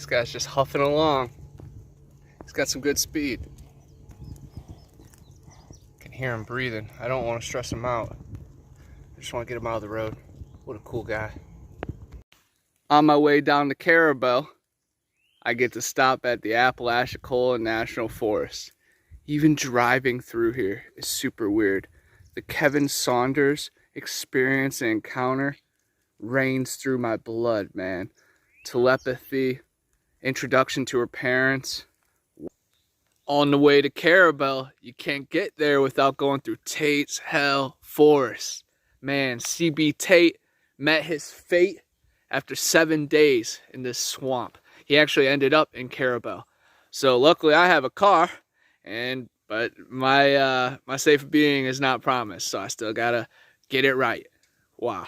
This guy's just huffing along. He's got some good speed. Can hear him breathing. I don't want to stress him out. I just want to get him out of the road. What a cool guy. On my way down to Carrabelle, I get to stop at the Apalachicola National Forest. Even driving through here is super weird. The Kevin Saunders experience and encounter reigns through my blood, man. Telepathy, introduction to her parents. On the way to Carrabelle, you can't get there without going through Tate's Hell Forest. Man, CB Tate met his fate after 7 days in this swamp. He actually ended up in Carrabelle. So luckily I have a car, but my safe being is not promised, so I still gotta get it right. Wow.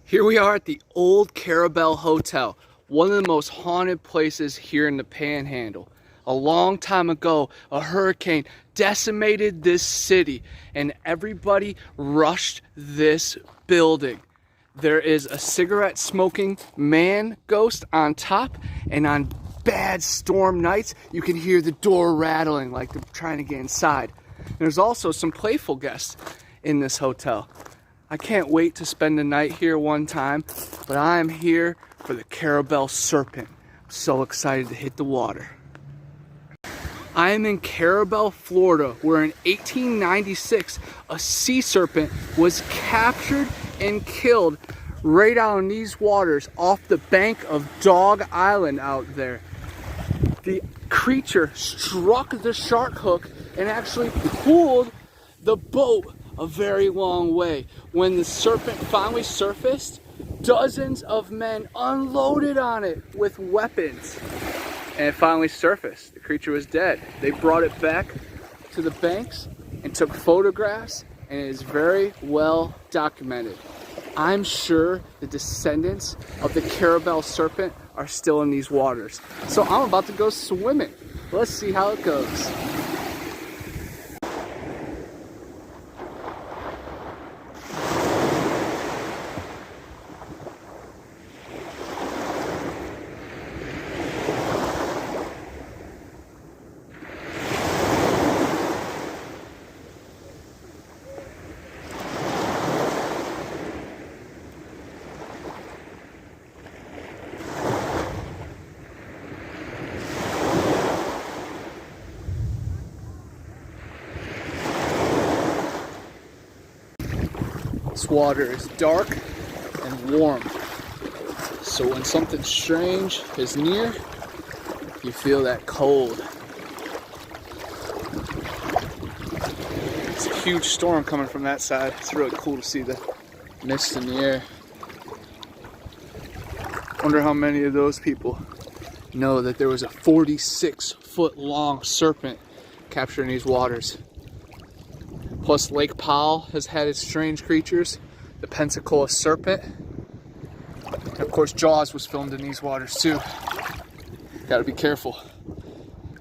Here we are at the old Carrabelle Hotel, one of the most haunted places here in the Panhandle. A long time ago, a hurricane decimated this city and everybody rushed this building. There is a cigarette smoking man ghost on top, and on bad storm nights, you can hear the door rattling like they're trying to get inside. There's also some playful guests in this hotel. I can't wait to spend the night here one time, but I am here for the Carrabelle Serpent. I'm so excited to hit the water. I am in Carrabelle, Florida, where in 1896, a sea serpent was captured and killed right out in these waters off the bank of Dog Island out there. The creature struck the shark hook and actually pulled the boat a very long way. When the serpent finally surfaced, dozens of men unloaded on it with weapons. And it finally surfaced. The creature was dead. They brought it back to the banks and took photographs, and it is very well documented. I'm sure the descendants of the Carrabelle Serpent are still in these waters. So I'm about to go swimming. Let's see how it goes. This water is dark and warm, so when something strange is near, you feel that cold. It's a huge storm coming from that side. It's really cool to see the mist in the air. Wonder how many of those people know that there was a 46-foot long serpent captured in these waters. Plus, Lake Powell has had its strange creatures, the Pensacola Serpent. And of course, Jaws was filmed in these waters too. Gotta be careful.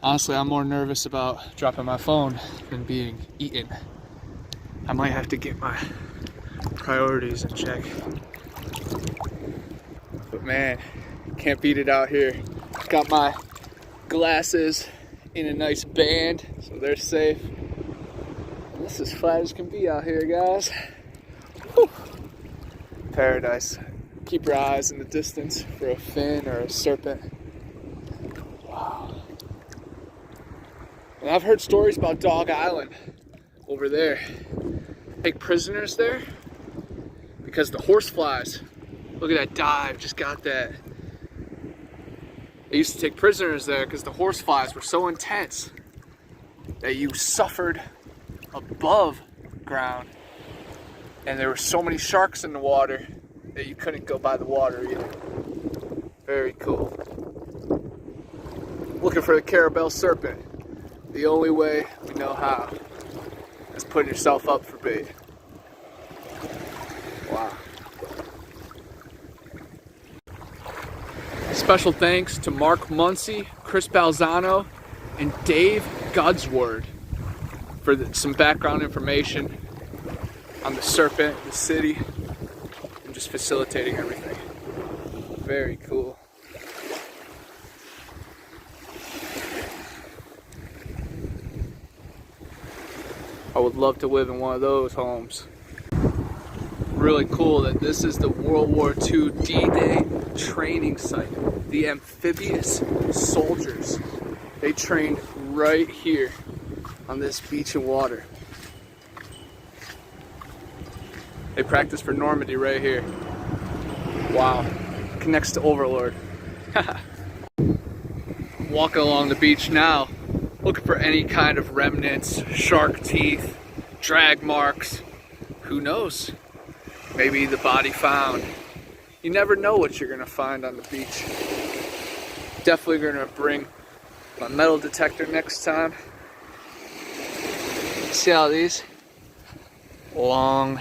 Honestly, I'm more nervous about dropping my phone than being eaten. I might have to get my priorities in check. But man, can't beat it out here. Got my glasses in a nice band, so they're safe. This is flat as can be out here, guys. Whew. Paradise. Keep your eyes in the distance for a fin or a serpent. Wow. And I've heard stories about Dog Island over there. Take prisoners there because the horseflies. Look at that dive, just got that. They used to take prisoners there because the horseflies were so intense that you suffered above ground, and there were so many sharks in the water that you couldn't go by the water either. Very cool. Looking for the Carrabelle Serpent. The only way we know how is putting yourself up for bait. Wow. Special thanks to Mark Muncy, Chris Balzano, and Dave Gudsword for some background information on the Serpent, the city, and just facilitating everything. Very cool. I would love to live in one of those homes. Really cool that this is the World War II D-Day training site. The amphibious soldiers, they trained right here on this beach and water. They practiced for Normandy right here. Wow, connects to Overlord. Walking along the beach now, looking for any kind of remnants, shark teeth, drag marks. Who knows? Maybe the body found. You never know what you're gonna find on the beach. Definitely gonna bring my metal detector next time. See how these long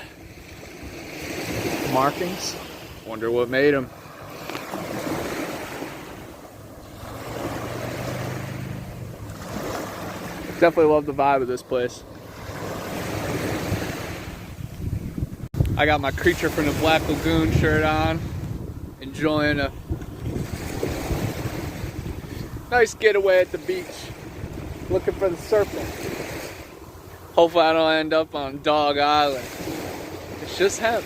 markings? Wonder what made them. Definitely love the vibe of this place. I got my Creature from the Black Lagoon shirt on, enjoying a nice getaway at the beach, looking for the Serpent. Hopefully I don't end up on Dog Island. It's just him.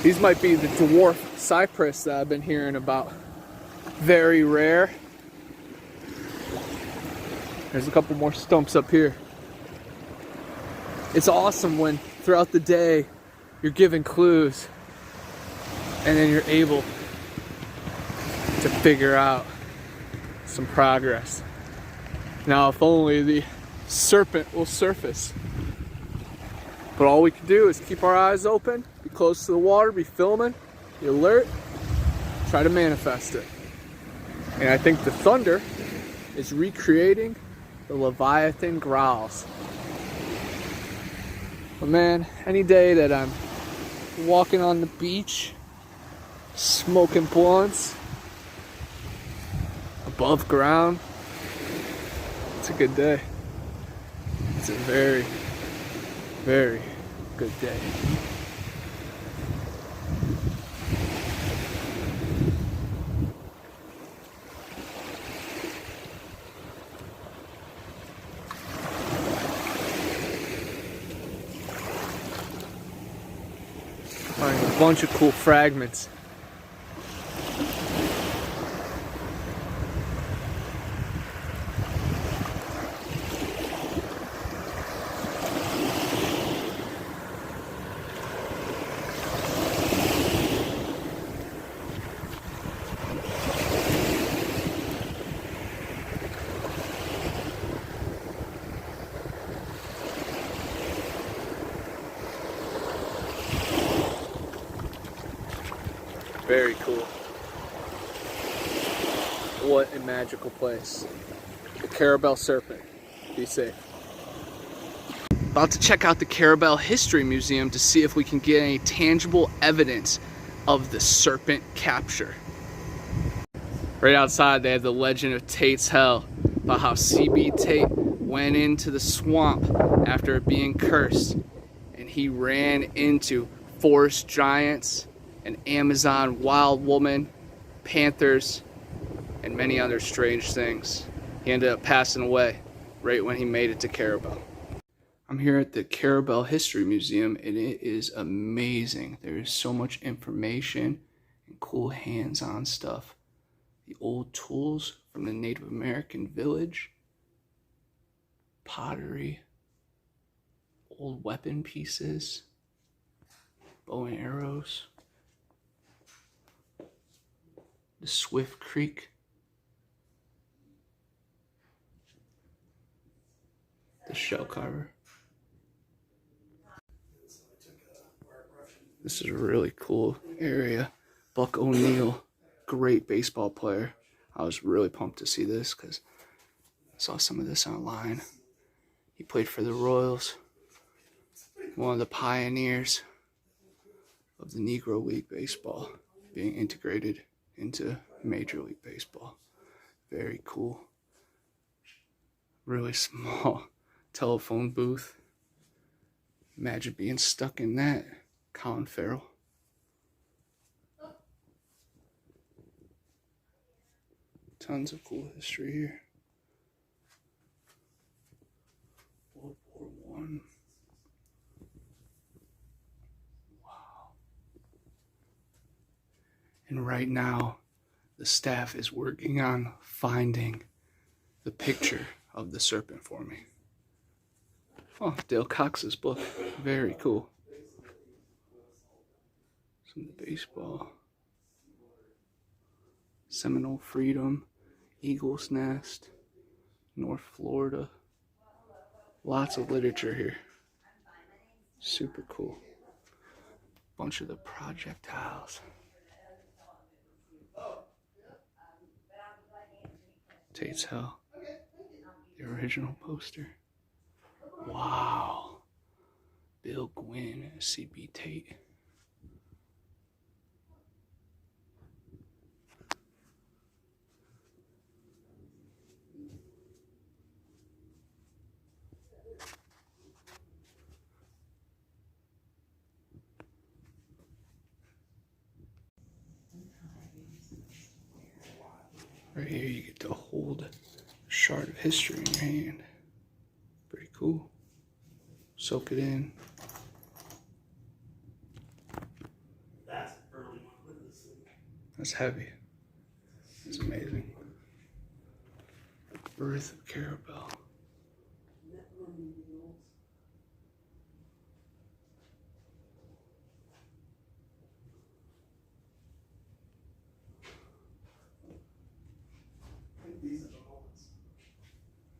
These might be the dwarf cypress that I've been hearing about. Very rare. There's a couple more stumps up here. It's awesome when throughout the day you're given clues and then you're able to figure out some progress. Now, if only the Serpent will surface. But all we can do is keep our eyes open, be close to the water, be filming, be alert, try to manifest it. And I think the thunder is recreating the Leviathan growls. But man, any day that I'm walking on the beach, smoking blunts, above ground, it's a good day. It's a very, very good day. Finding a bunch of cool fragments. Very cool. What a magical place. The Carrabelle Serpent. Be safe. About to check out the Carrabelle History Museum to see if we can get any tangible evidence of the serpent capture. Right outside they have the legend of Tate's Hell, about how C.B. Tate went into the swamp after it being cursed and he ran into forest giants, an Amazon wild woman, panthers, and many other strange things. He ended up passing away right when he made it to Carrabelle. I'm here at the Carrabelle History Museum and it is amazing. There is so much information and cool hands-on stuff. The old tools from the Native American village, pottery, old weapon pieces, bow and arrows, the Swift Creek, the shell carver. This is a really cool area. Buck O'Neill, great baseball player. I was really pumped to see this because I saw some of this online. He played for the Royals, one of the pioneers of the Negro League Baseball being integrated into Major League Baseball. Very cool. Really small telephone booth. Imagine being stuck in that. Colin Farrell. Tons of cool history here. right now the staff is working on finding the picture of the serpent for me. Oh, Dale Cox's book. Very cool. Some baseball. Seminole Freedom. Eagle's Nest. North Florida. Lots of literature here. Super cool. Bunch of the projectiles. Tate's Hell. The original poster. Wow. Bill Gwynn, C.B. Tate. Right here you get to hold a shard of history in your hand. Pretty cool. Soak it in. That's heavy. It's amazing. The birth of Carrabelle.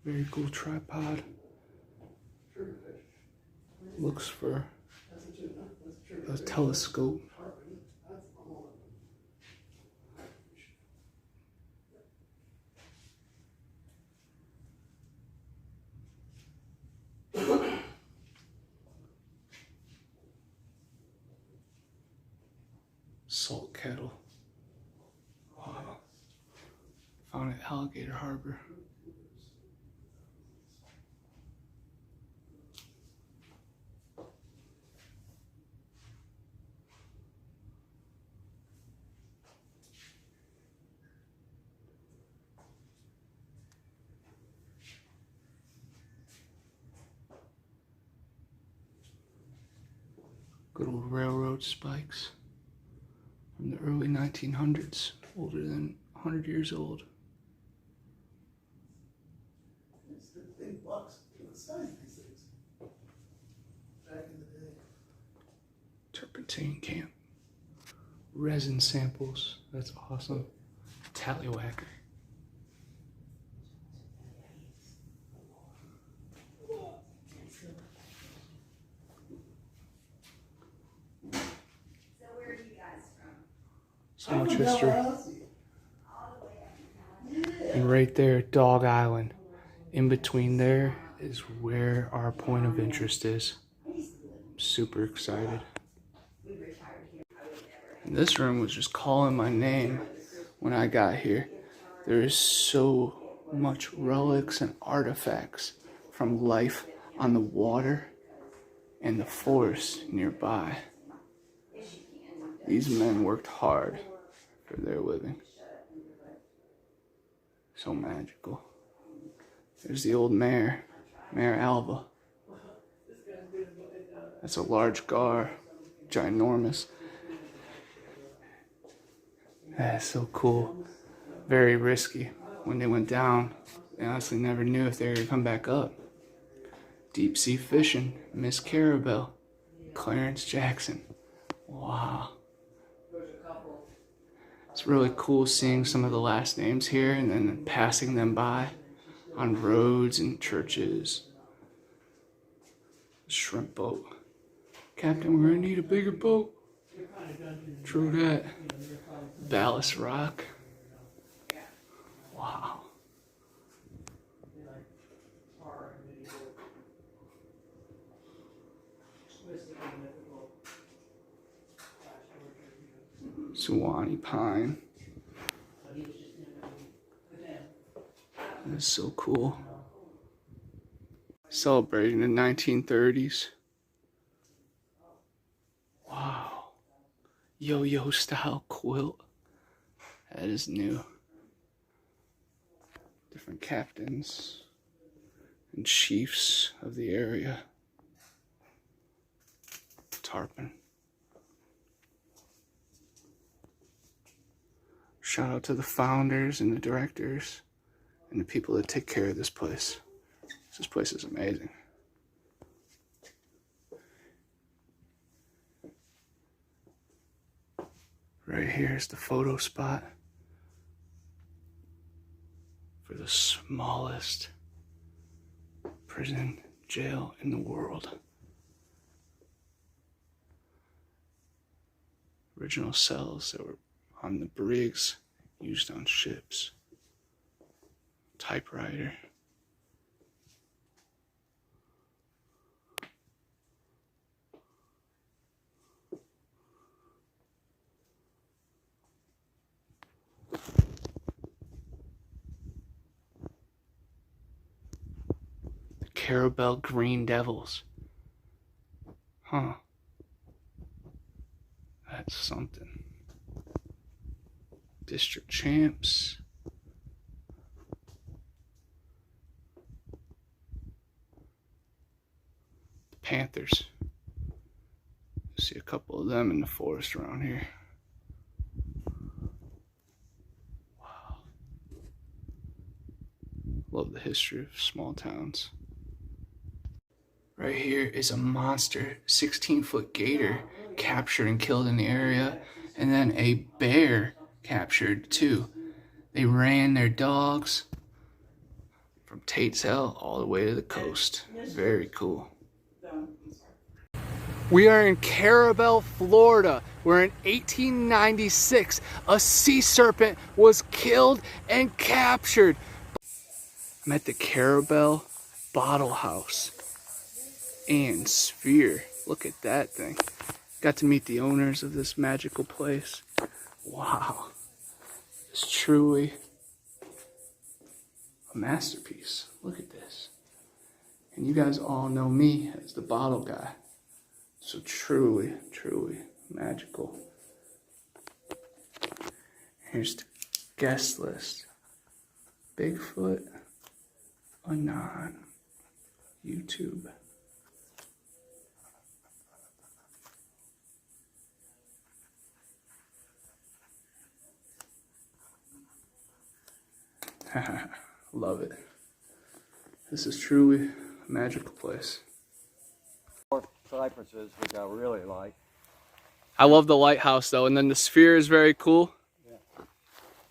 Very cool tripod. Looks for a telescope. Salt kettle. Wow. Found it at Alligator Harbor. Good old railroad spikes from the early 1900s, older than 100 years old. It's the big bucks in the size of these things. Back in the day. Turpentine camp. Resin samples. That's awesome. Tallywhacker. So much history. And right there, Dog Island. In between there is where our point of interest is. I'm super excited. And this room was just calling my name when I got here. There is so much relics and artifacts from life on the water and the forest nearby. These men worked hard for their living. So magical. There's the old mayor, Mayor Alva. That's a large gar, ginormous. That's so cool. Very risky. When they went down, they honestly never knew if they were gonna come back up. Deep sea fishing, Miss Carrabelle, Clarence Jackson. Wow. It's really cool seeing some of the last names here and then passing them by on roads and churches. Shrimp boat. Captain, we're gonna need a bigger boat. True that. Ballast rock. Wow. Suwannee pine. That's so cool. Celebrating the 1930s. Wow. Yo-yo style quilt. That is new. Different captains and chiefs of the area. Tarpon. Shout out to the founders and the directors and the people that take care of this place. This place is amazing. Right here is the photo spot for the smallest prison jail in the world. Original cells that were on the brigs, used on ships. Typewriter. The Carrabelle Green Devils. Huh. That's something. District champs. The Panthers. See a couple of them in the forest around here. Wow. Love the history of small towns. Right here is a monster 16-foot gator captured and killed in the area, and then a bear captured too. They ran their dogs from Tate's Hell all the way to the coast. Very cool. We are in Carrabelle, Florida, where in 1896 a sea serpent was killed and captured. I'm at the Carrabelle Bottle House and Sphere. Look at that thing. Got to meet the owners of this magical place. Wow. It's truly a masterpiece. Look at this. And you guys all know me as the bottle guy. So truly, truly magical. Here's the guest list. Bigfoot, Anon, YouTube. Love it. This is truly a magical place. Cypresses, which I really like. I love the lighthouse though, and then the Sphere is very cool. Yeah.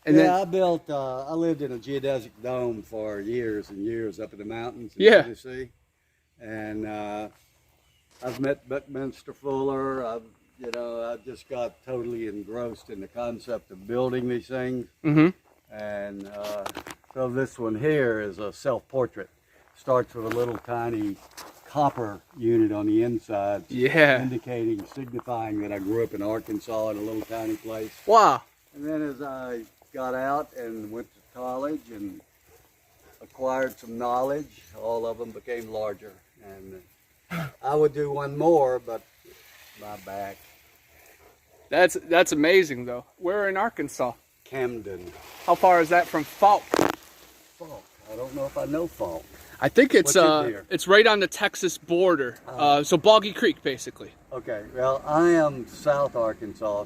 And I built. I lived in a geodesic dome for years and years up in the mountains in Yeah. Tennessee, and I've met Buckminster Fuller. I just got totally engrossed in the concept of building these things. Mm-hmm. And so this one here is a self-portrait. Starts with a little tiny copper unit on the inside, Yeah. signifying that I grew up in Arkansas in a little tiny place. Wow. And then as I got out and went to college and acquired some knowledge, all of them became larger. And I would do one more, but my back. That's amazing though. We're in Arkansas. Camden. How far is that from Falk? Falk. I don't know if I know Falk. I think it's What's it near? it's right on the Texas border. So Boggy Creek basically. Okay, well, I am South Arkansas,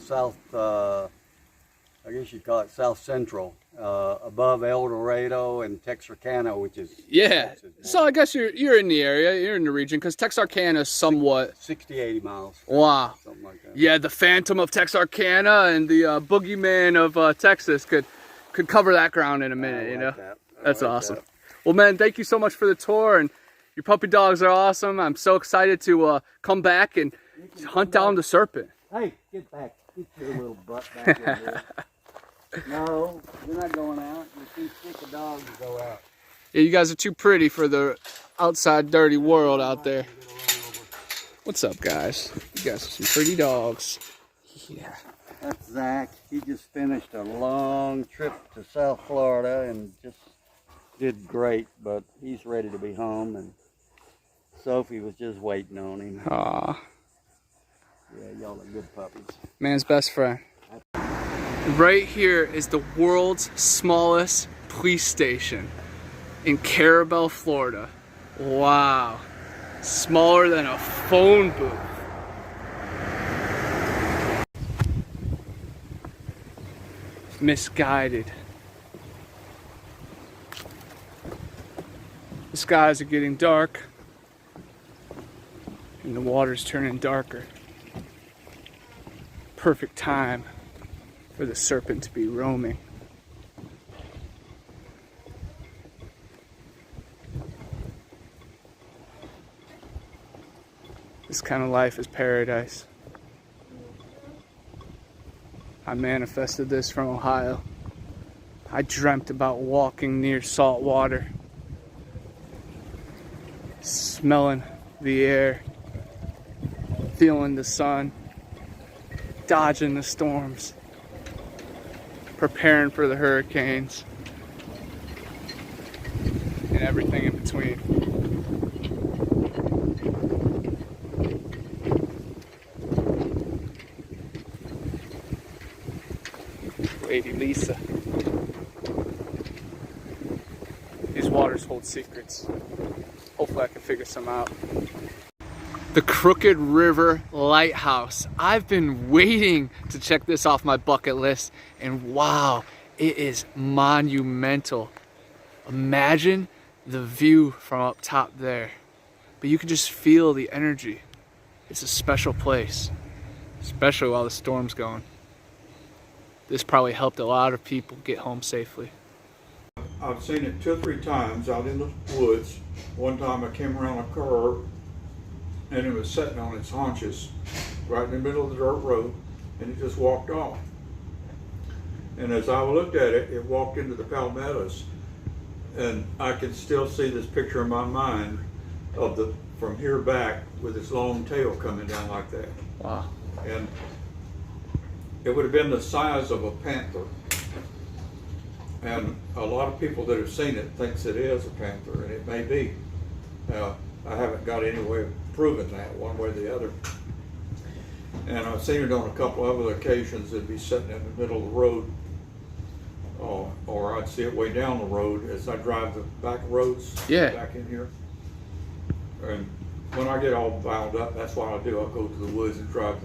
I guess you'd call it South Central, above El Dorado and Texarkana, which is Yeah. Texas So I guess you're in the area, you're in the region, because Texarkana is somewhat. 80 miles. Wow. Something like that. Yeah, the Phantom of Texarkana and the Boogeyman of Texas could cover that ground in a minute. I You like know, that. I that's like awesome. that. Well, man, thank you so much for the tour, and your puppy dogs are awesome. I'm so excited to come back and hunt down the Serpent. Hey, get back. Get your little butt back in here. No, you're not going out. You're too sick of dogs to go out. Yeah, you guys are too pretty for the outside dirty world out there. What's up, guys? You guys are some pretty dogs. Yeah. That's Zach. He just finished a long trip to South Florida and just did great, but he's ready to be home, and Sophie was just waiting on him. Aw. Yeah, y'all are good puppies. Man's best friend. Right here is the world's smallest police station in Carrabelle, Florida. Wow. Smaller than a phone booth. misguided. The skies are getting dark and the water's turning darker. Perfect time for the Serpent to be roaming. This kind of life is paradise. I manifested this from Ohio. I dreamt about walking near salt water, smelling the air, feeling the sun, dodging the storms, preparing for the hurricanes, and everything in between. Lady Lisa. These waters hold secrets. Hopefully I can figure some out. The Crooked River Lighthouse. I've been waiting to check this off my bucket list, and wow, it is monumental. Imagine the view from up top there, but you can just feel the energy. It's a special place, especially while the storm's going. This probably helped a lot of people get home safely. I've seen it 2 or 3 times out in the woods. One time I came around a curve and it was sitting on its haunches right in the middle of the dirt road, and it just walked off. And as I looked at it, it walked into the palmettos, and I can still see this picture in my mind of the from here back with its long tail coming down like that. Wow. And it would have been the size of a panther. And a lot of people that have seen it thinks it is a panther, and it may be. I haven't got any way of proving that one way or the other. And I've seen it on a couple of other occasions. It'd be sitting in the middle of the road, or I'd see it way down the road as I drive the back roads back in here. And when I get all bound up, that's what I do. I'll go to the woods and drive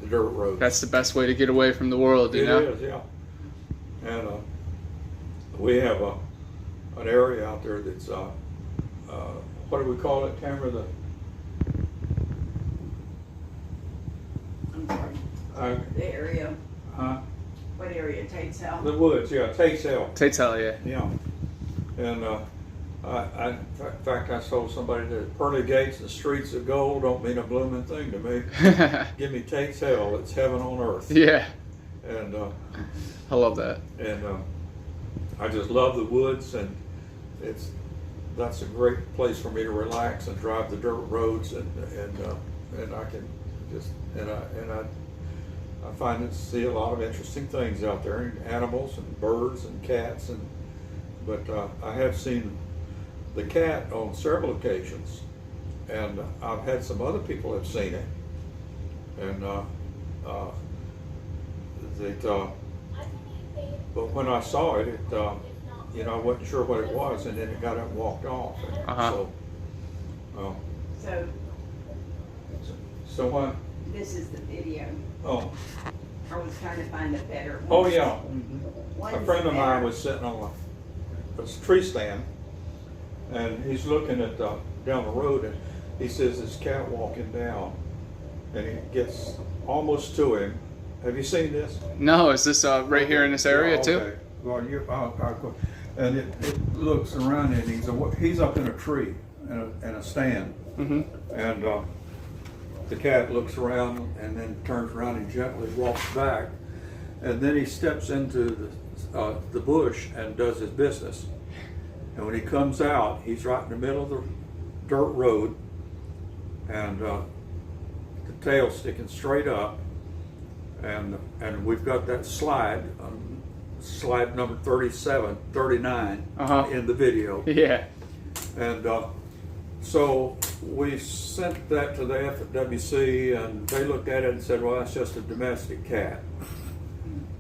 the dirt road. That's the best way to get away from the world, you know? It is, yeah. And we have an area out there that's, what do we call it, Tamara? I'm sorry. The area. Huh? What area? Tate's Hell? The woods, yeah, Tate's Hell. Tate's Hell, yeah. Yeah. And in fact, I told somebody that pearly gates and streets of gold don't mean a blooming thing to me. Give me Tate's Hell, it's heaven on earth. Yeah. And I love that. And I just love the woods, and that's a great place for me to relax and drive the dirt roads, and I can just I find to see a lot of interesting things out there, and animals and birds and cats, but I have seen the cat on several occasions, and I've had some other people have seen it, and but when I saw it, you know, I wasn't sure what it was, and then it got up and walked off. And so what? This is the video. Oh. I was trying to find a better one. Oh yeah. A friend of mine was sitting on a tree stand, and he's looking at down the road, and he says this cat walking down, and he gets almost to him. Have you seen this? No, is this right here in this area too? Okay. Well, and it looks around, and he's up in a tree in a stand, and the cat looks around and then turns around and gently walks back, and then he steps into the bush and does his business. And when he comes out, he's right in the middle of the dirt road, and the tail sticking straight up, and we've got that slide number 39 in the video. Yeah. And so we sent that to the FWC, and they looked at it and said, well, that's just a domestic cat.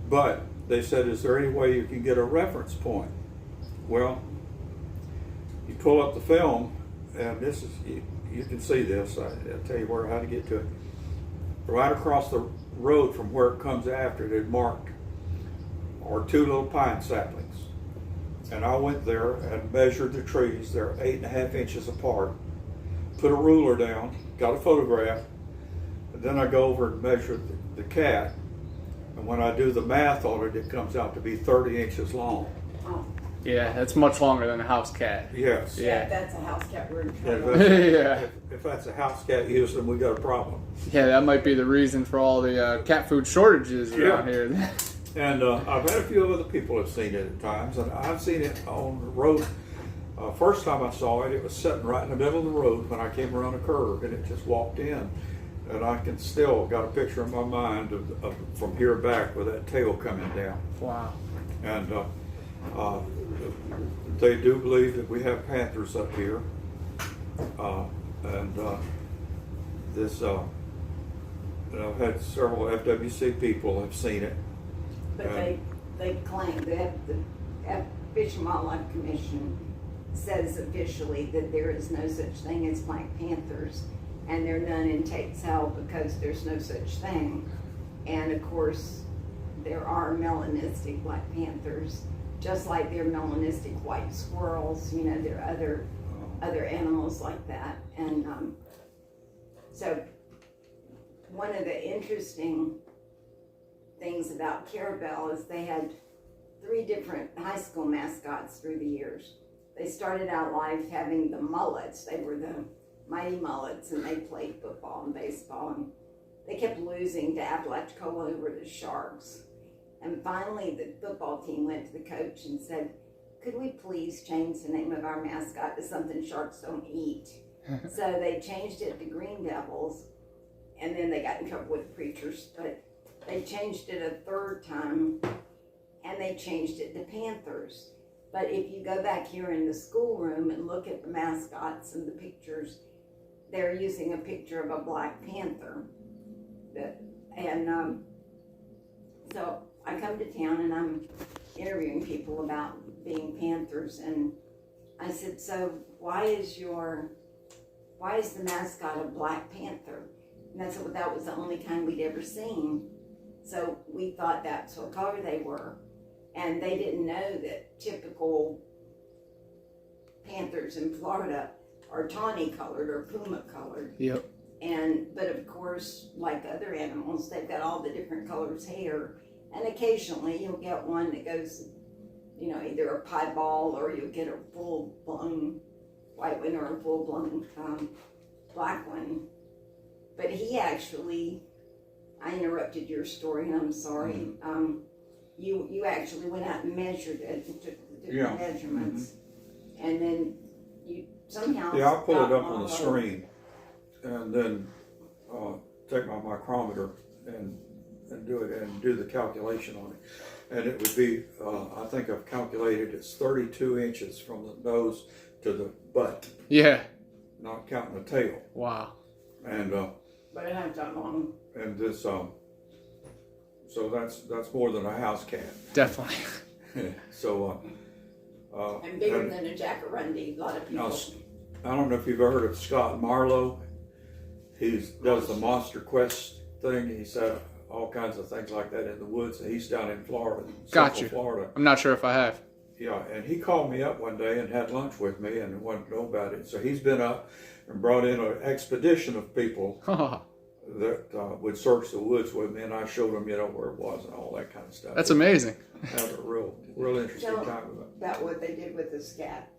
But they said, is there any way you can get a reference point? Well, you pull up the film, and this is, you can see this. I'll tell you how to get to it. Right across the road from where it comes after it, it marked are 2 little pine saplings. And I went there and measured the trees. They're 8.5 inches apart. Put a ruler down, got a photograph, and then I go over and measure the cat. And when I do the math on it, it comes out to be 30 inches long. Oh, Yeah, that's much longer than a house cat. Yes. yeah, if that's a house cat, we're in If trouble. that's, if that's a house cat, Houston, we got a problem. Yeah, that might be the reason for all the cat food shortages around here. And I've had a few other people have seen it at times, and I've seen it on the road. First time I saw it, it was sitting right in the middle of the road when I came around a curve, and it just walked in. And I can still got a picture in my mind of from here back with that tail coming down. Wow. And they do believe that we have panthers up here. This, and I've had several FWC people have seen it. But they claim that the Fish and Wildlife Commission says officially that there is no such thing as black panthers, and they're none in Tatesville because there's no such thing. And of course, there are melanistic black panthers, just like there are melanistic white squirrels. You know, there are other animals like that. And so one of the interesting things about Carrabelle is they had 3 different high school mascots through the years. They started out life having the Mullets. They were the Mighty Mullets, and they played football and baseball, and they kept losing to Apalachicola, who were the Sharks. And finally the football team went to the coach and said, could we please change the name of our mascot to something sharks don't eat? So they changed it to Green Devils, and then they got in trouble with preachers, but they changed it a 3rd time, and they changed it to Panthers. But if you go back here in the schoolroom and look at the mascots and the pictures, they're using a picture of a black panther. So I come to town and I'm interviewing people about being panthers, and I said, so why is the mascot a black panther? And I said, well, that was the only kind we'd ever seen. So we thought that's what color they were. And they didn't know that typical panthers in Florida are tawny colored or puma colored. Yep. But of course, like other animals, they've got all the different colors hair. And occasionally you'll get one that goes, you know, either a piebald, or you'll get a full-blown white one or a full-blown black one. But he actually, I interrupted your story, and I'm sorry. You actually went out and measured it and took the different measurements, and then you somehow. Yeah, I'll pull it up on the screen, and then take my micrometer and do the calculation on it, and it would be I think I've calculated it's 32 inches from the nose to the butt. Yeah. Not counting the tail. Wow. And But it hasn't that long. and this so that's more than a house cat. Definitely. So And bigger than a jackarundy. A lot of people. now, I don't know if you've ever heard of Scott Marlowe. He does the Monster Quest thing. He said all kinds of things like that in the woods. He's down in Florida, Gotcha. Florida. I'm not sure if I have. Yeah, and he called me up one day and had lunch with me and wanted to know about it. So he's been up and brought in an expedition of people that would search the woods with me, and I showed them, where it was and all that kind of stuff. That's amazing. Had a real interesting time with it. About what they did with the scat.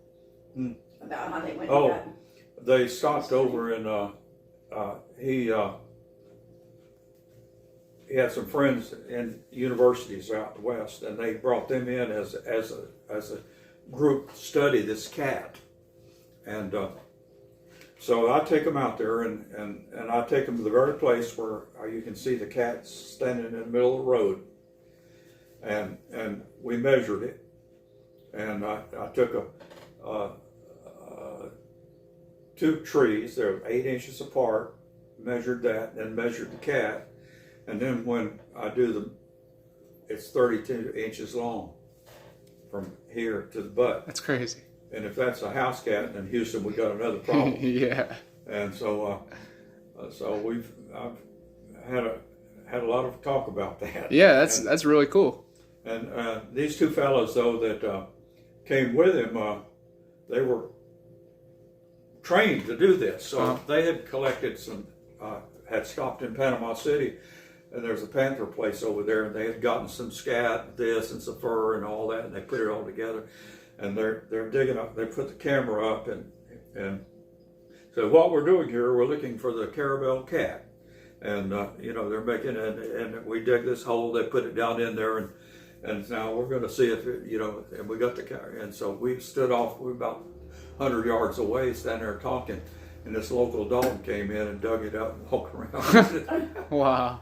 About how they went. Oh, and they stopped over in he had some friends in universities out west, and they brought them in as a group to study this cat. And so I take them out there, and I take them to the very place where you can see the cat standing in the middle of the road. And we measured it, and I took two trees. They're 8 inches apart. Measured that, then measured the cat, and then when I do it's 32 inches long from here to the butt. That's crazy. And if that's a house cat, in Houston, we got another problem. Yeah. And so I've had a lot of talk about that. Yeah, that's really cool. And these two fellows, though, that came with him, they were trained to do this. So they had collected some, had stopped in Panama City, and there's a panther place over there, and they had gotten some scat, this, and some fur, and all that, and they put it all together. And they're digging up. They put the camera up, and so what we're doing here, we're looking for the Carrabelle cat, and you know, they're making it, and we dig this hole. They put it down in there, and now we're going to see if it, you know, and we got the cat, and so we stood off. We're about 100 yards away, standing there talking, and this local dog came in and dug it up and walked around. Wow.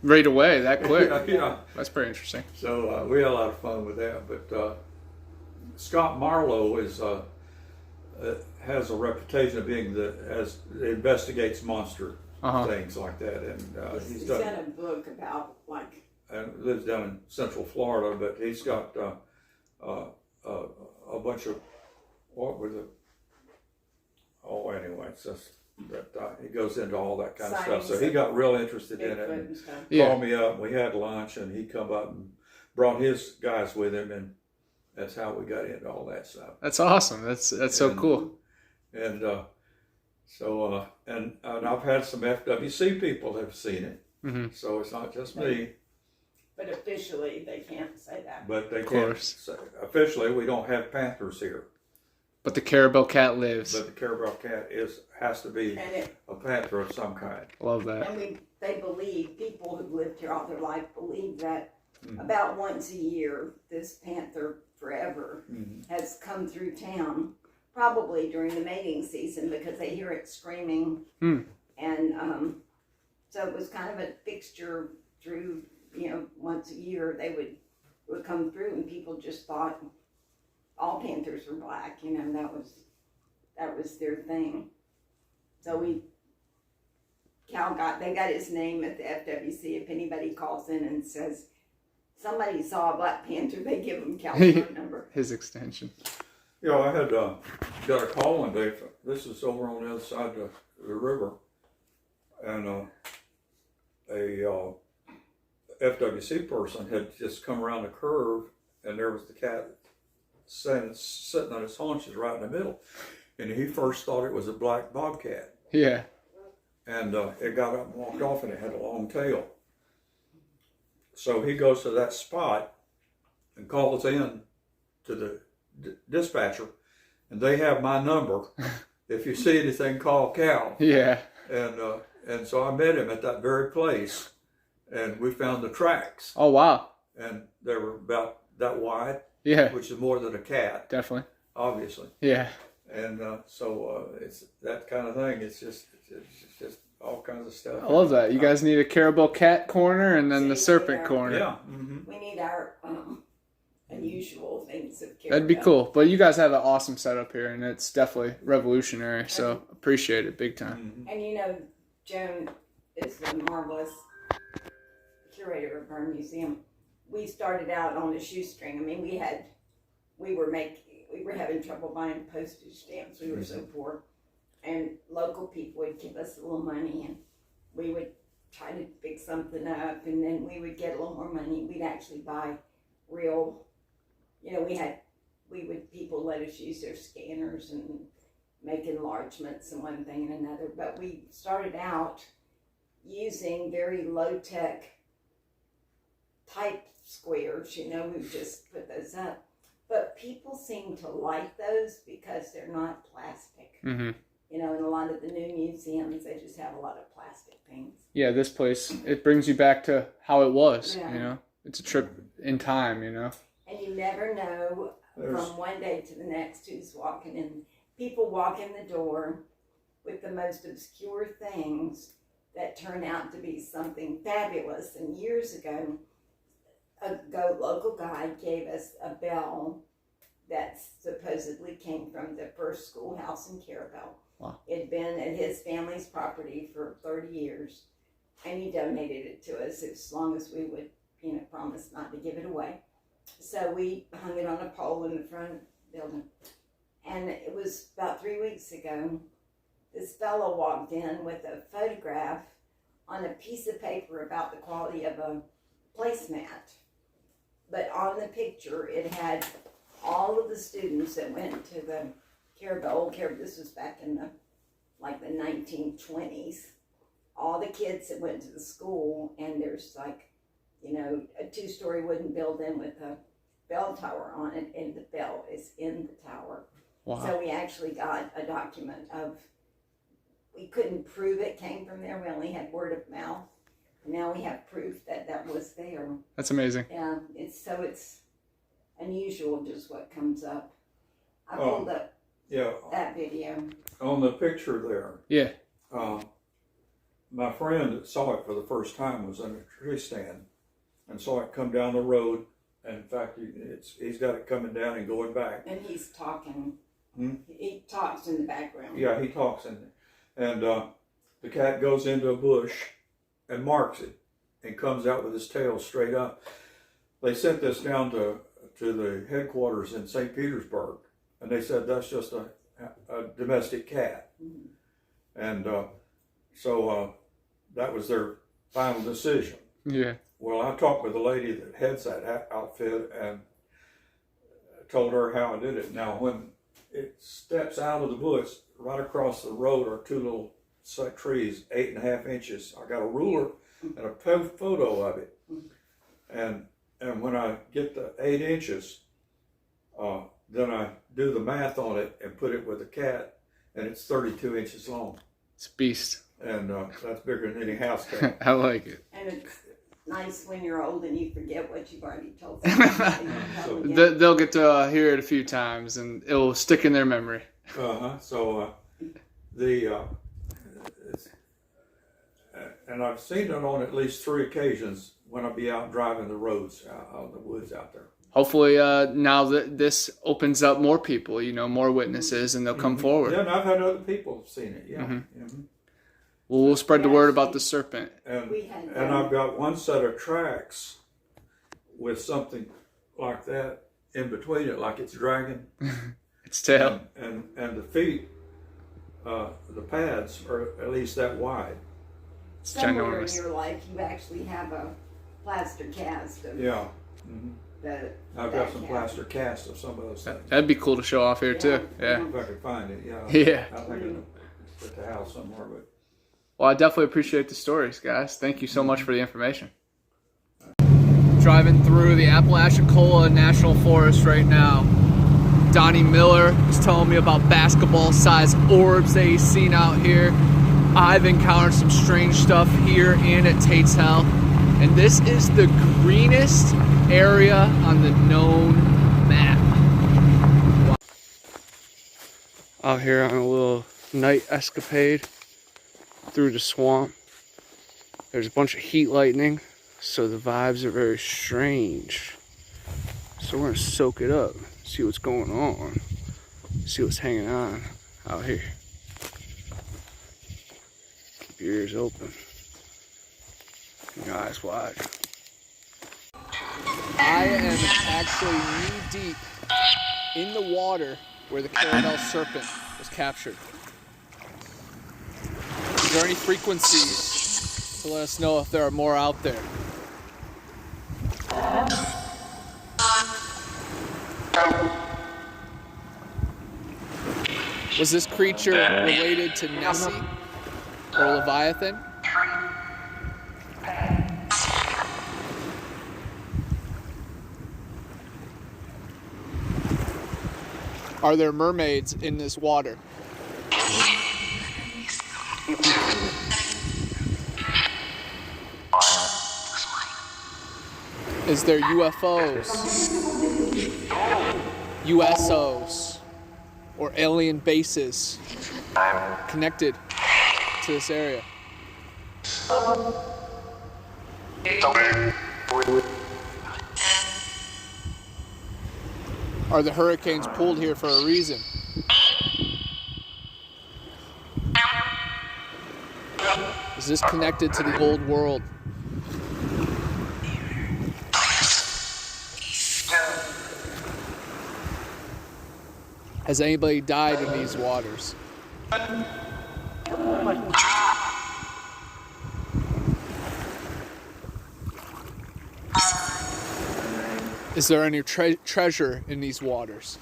Right away, that quick. Yeah. That's pretty interesting. So we had a lot of fun with that. But Scott Marlowe has a reputation of being investigates monster things like that, and he's got a book about and lives down in Central Florida. But he's got a bunch of, what was it? Oh, anyway, it's just that he goes into all that kind of stuff. So he got real interested in it. And called me up. We had lunch, and he come up and brought his guys with him, and that's how we got into all that stuff. That's awesome. That's so cool. And and I've had some FWC people have seen it, so it's not just me. But officially, they can't say that. But they can't say, officially, we don't have panthers here. But the Carrabelle cat lives. But the Carrabelle cat has to be a panther of some kind. Love that. And they believe, people who've lived here all their life believe that about once a year, this panther forever has come through town, probably during the mating season, because they hear it screaming. And so it was kind of a fixture through, you know, once a year they would come through, and people just thought all panthers were black, you know, that was their thing. So they got his name at the FWC. If anybody calls in and says somebody saw a black panther, they give him Cal's phone number. His extension. Yeah, I had got a call one day. This is over on the other side of the river, and a FWC person had just come around the curve, and there was the cat sitting on his haunches right in the middle, and he first thought it was a black bobcat. Yeah. And it got up and walked off, and it had a long tail. So he goes to that spot and calls in to the dispatcher, and they have my number. If you see anything, call Cal. Yeah. And so I met him at that very place, and we found the tracks. Oh, wow. And they were about that wide. Yeah. Which is more than a cat. Definitely. Obviously. Yeah. And so it's that kind of thing. It's just all kinds of stuff. I love that. You guys need a Carrabelle cat corner and then the Serpent corner. Yeah. We need our unusual things of Carrabelle. That'd be cool. But you guys have an awesome setup here, and it's definitely revolutionary. So appreciate it big time. And you know, Joan is a marvelous curator of our museum. We started out on a shoestring. I mean, we were having trouble buying postage stamps. We were so poor, and local people would give us a little money, and we would try to fix something up, and then we would get a little more money. We'd actually buy real, you know, people let us use their scanners and make enlargements and one thing and another. But we started out using very low-tech type squares, you know, we just put those up. But people seem to like those because they're not plastic. You know, in a lot of the new museums, they just have a lot of plastic things. Yeah, this place, it brings you back to how it was, you know. It's a trip in time, you know. And you never know from one day to the next who's walking in. People walk in the door with the most obscure things that turn out to be something fabulous. And years ago, a local guy gave us a bell that supposedly came from the first schoolhouse in Carrabelle. Wow. It had been at his family's property for 30 years, and he donated it to us as long as we would, you know, promise not to give it away. So we hung it on a pole in the front building. And it was about 3 weeks ago, this fellow walked in with a photograph on a piece of paper about the quality of a placemat But on the picture, it had all of the students that went to the Carrabelle, this was back in the 1920s. All the kids that went to the school, and there's a 2-story wooden building with a bell tower on it, and the bell is in the tower. Wow. So we actually got a document of, we couldn't prove it came from there, we only had word of mouth. Now we have proof that that was there. That's amazing. Yeah, it's unusual just what comes up. I pulled up that video. On the picture there, Yeah. my friend that saw it for the first time was in a tree stand and saw it come down the road. And in fact, he's got it coming down and going back. And he's talking. He talks in the background. Yeah, he talks and the cat goes into a bush and marks it and comes out with his tail straight up. They sent this down to the headquarters in St. Petersburg, and they said that's just a domestic cat. And so that was their final decision. Yeah. Well, I talked with the lady that heads that outfit and told her how I did it. Now, when it steps out of the bush, right across the road are 2 little trees, 8.5 inches. I got a ruler and a photo of it. And when I get the 8 inches, then I do the math on it and put it with the cat, and it's 32 inches long. It's a beast. And that's bigger than any house cat. I like it. And it's nice when you're old and you forget what you've already told somebody. They'll get to hear it a few times, and it will stick in their memory. So and I've seen it on at least 3 occasions when I'll be out driving the roads out in the woods out there. Hopefully, now that this opens up more people, more witnesses, and they'll come forward. Yeah, and I've had other people seen it. Yeah. Well, we'll spread the word about the serpent. And I've got one set of tracks with something like that in between it, like it's dragging. Its tail. And the feet, the pads are at least that wide. It's Somewhere ginormous. in your life, you actually have a plaster cast of I've got some plaster casts of some of those things. That'd be cool to show off here too. Yeah. If I could find it, yeah. Yeah. I think it's at the house somewhere, but. Well, I definitely appreciate the stories, guys. Thank you so much for the information. Driving through the Apalachicola National Forest right now. Donnie Miller is telling me about basketball-sized orbs that he's seen out here. I've encountered some strange stuff here and at Tate's Hell. And this is the greenest area on the known map. Wow. Out here on a little night escapade through the swamp. There's a bunch of heat lightning, so the vibes are very strange. So we're gonna soak it up, see what's going on, see what's hanging on out here. Keep your ears open, your eyes wide. I am actually knee deep in the water where the Carrabelle Serpent was captured. Is there any frequencies to let us know if there are more out there? Was this creature related to Nessie or Leviathan? Are there mermaids in this water? Is there UFOs, USOs, or alien bases connected to this area? Are the hurricanes pulled here for a reason? Is this connected to the old world? Has anybody died in these waters? Is there any treasure in these waters?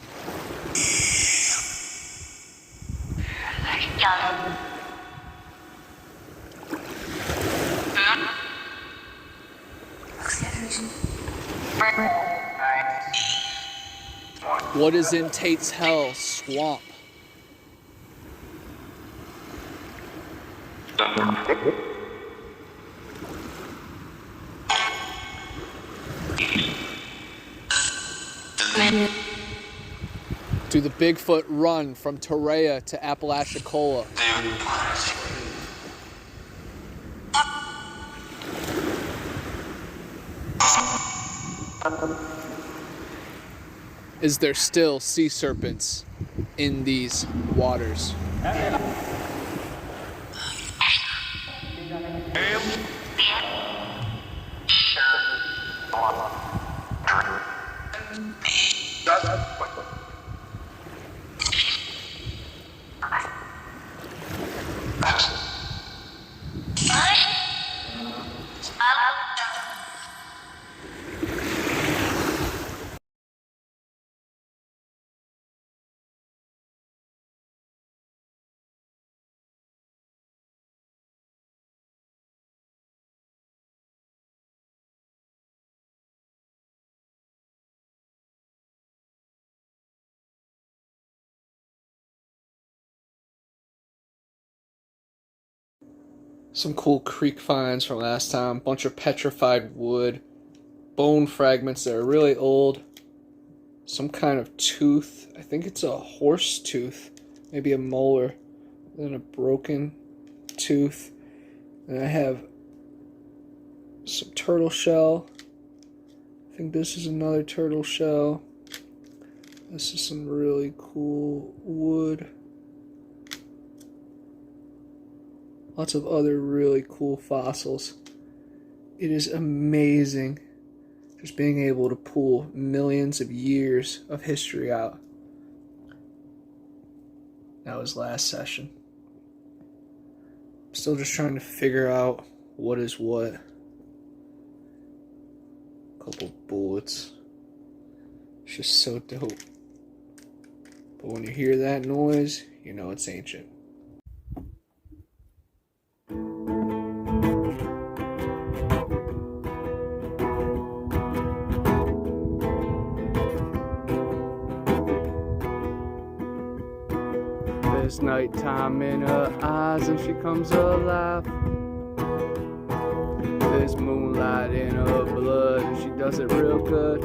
What is in Tate's Hell Swamp? Do the Bigfoot run from Torreya to Apalachicola? Is there still sea serpents in these waters? Some cool creek finds from last time. Bunch of petrified wood. Bone fragments that are really old. Some kind of tooth. I think it's a horse tooth. Maybe a molar. Then a broken tooth. And I have some turtle shell. I think this is another turtle shell. This is some really cool wood. Lots of other really cool fossils. It is amazing just being able to pull millions of years of history out. That was last session. I'm still just trying to figure out what is what. Couple bullets. It's just so dope. But when you hear that noise, you know it's ancient. There's nighttime in her eyes and she comes alive. There's moonlight in her blood and she does it real good.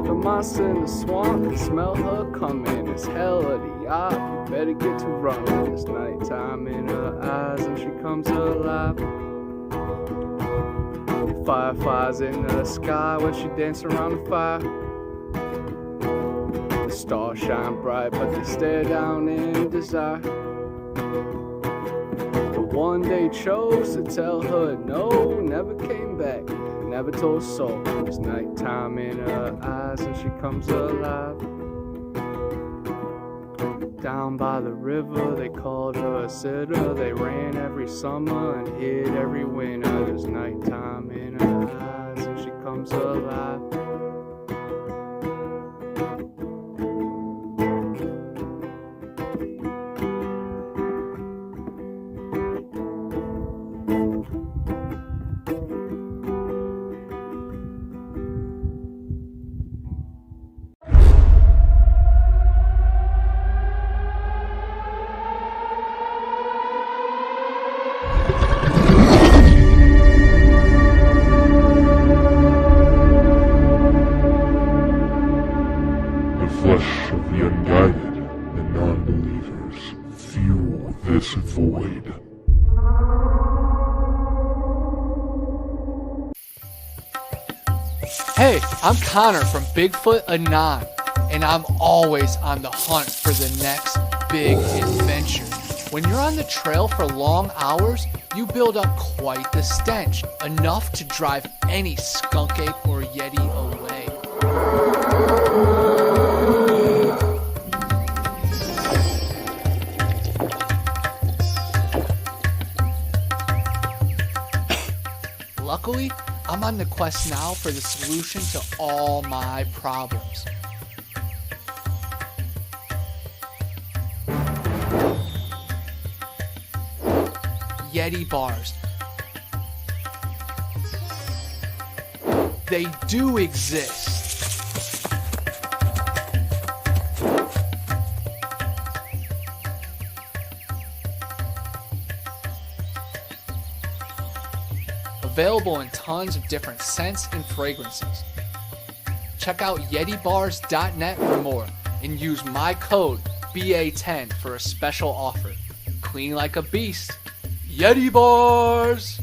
The monster in the swamp can smell her coming. It's hell of the yacht, you better get to running. There's nighttime in her eyes and she comes alive. Fireflies in the sky when she dances around the fire. The stars shine bright, but they stare down in desire. But one day chose to tell her no, never came back, never told a soul. There's nighttime in her eyes and she comes alive. Down by the river, they called her a sitter. They ran every summer and hid every winter. There's nighttime in her eyes and she comes alive. Flesh of the unguided and non-believers fuel this void. Hey, I'm Connor from Bigfoot Anon, and I'm always on the hunt for the next big adventure. When you're on the trail for long hours, you build up quite the stench, enough to drive any skunk ape or yeti away. Luckily, I'm on the quest now for the solution to all my problems. Yeti bars. They do exist. Available in tons of different scents and fragrances. Check out YetiBars.net for more and use my code BA10 for a special offer. Clean like a beast. Yeti Bars!